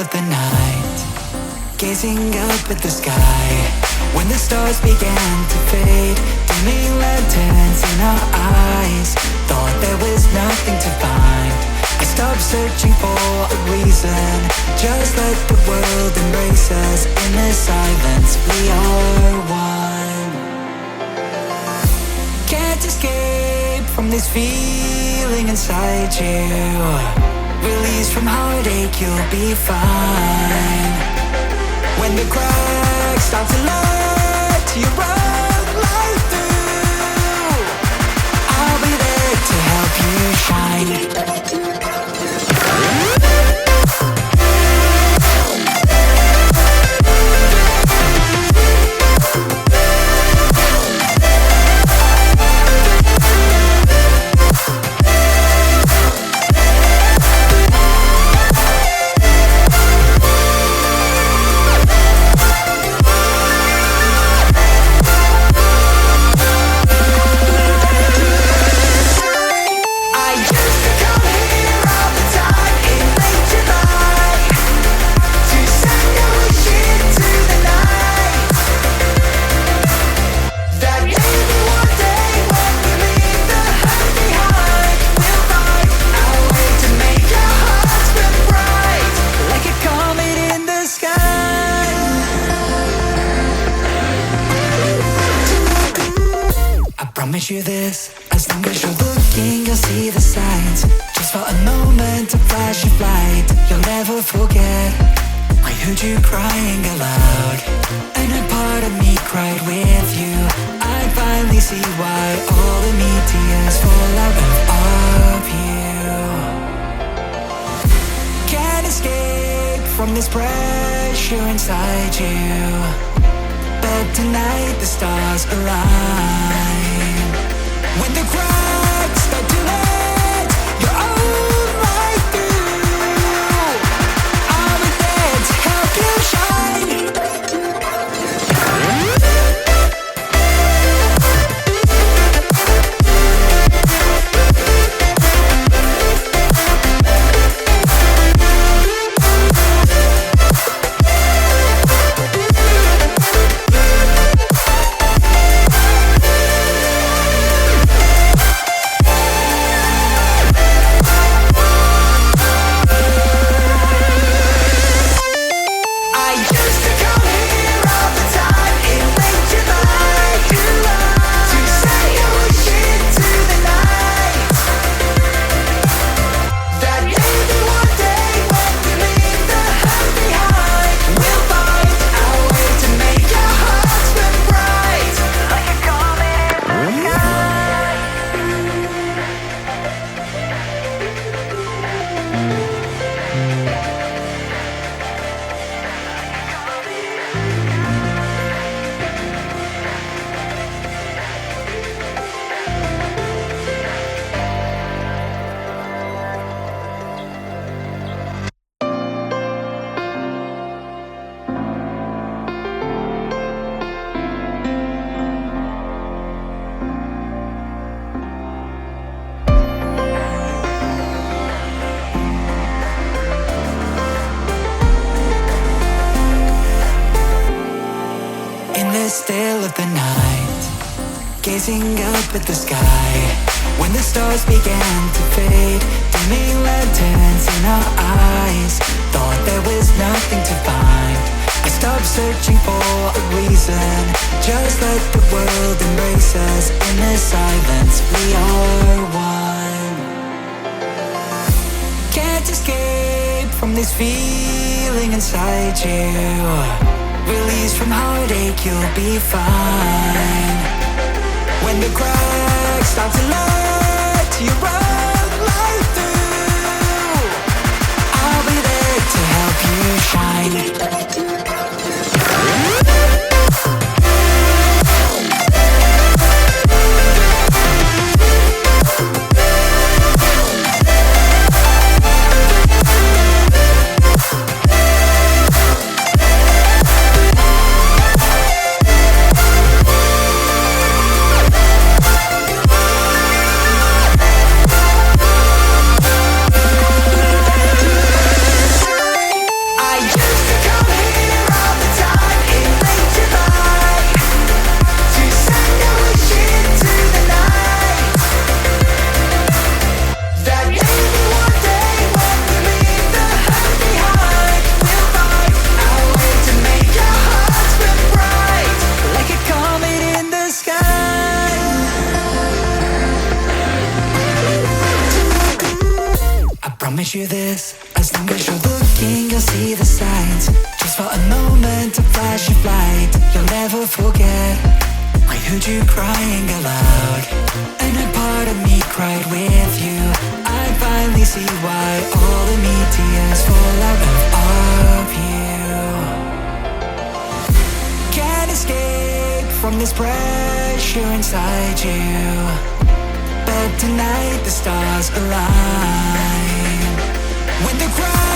of the night, gazing up at the sky, when the stars began to fade, dimming lanterns in our eyes, thought there was nothing to find. I stopped searching for a reason, just let the world embrace us. In the silence, we are one. Can't escape from this feeling inside you. Release from heartache, you'll be fine. When the cracks start to let you run right through, I'll be there to help you shine. Promise you this, as long as you're looking, you'll see the signs. Just for a moment, a flash of light, you'll never forget. I heard you crying aloud, and a part of me cried with you. I finally see why all the meteors fall out of you. Can't escape from this pressure inside you, but tonight the stars align. When the cracks start to let your own light through, I'll be there to help you shine. Still of the night, gazing up at the sky, when the stars began to fade, dimming lanterns in our eyes, thought there was nothing to find. I stopped searching for a reason, just let the world embrace us. In the silence, we are one. Can't escape from this feeling inside you. Release from heartache, you'll be fine. When the cracks start to let you run right through, I'll be there to help you shine. promise you this, as long as you're looking, you'll see the signs. Just for a moment, a flash of light, you'll never forget. I heard you crying aloud, and a part of me cried with you. I finally see why all the meteors fall out of you. Can't escape from this pressure inside you, but tonight the stars align. When the crowd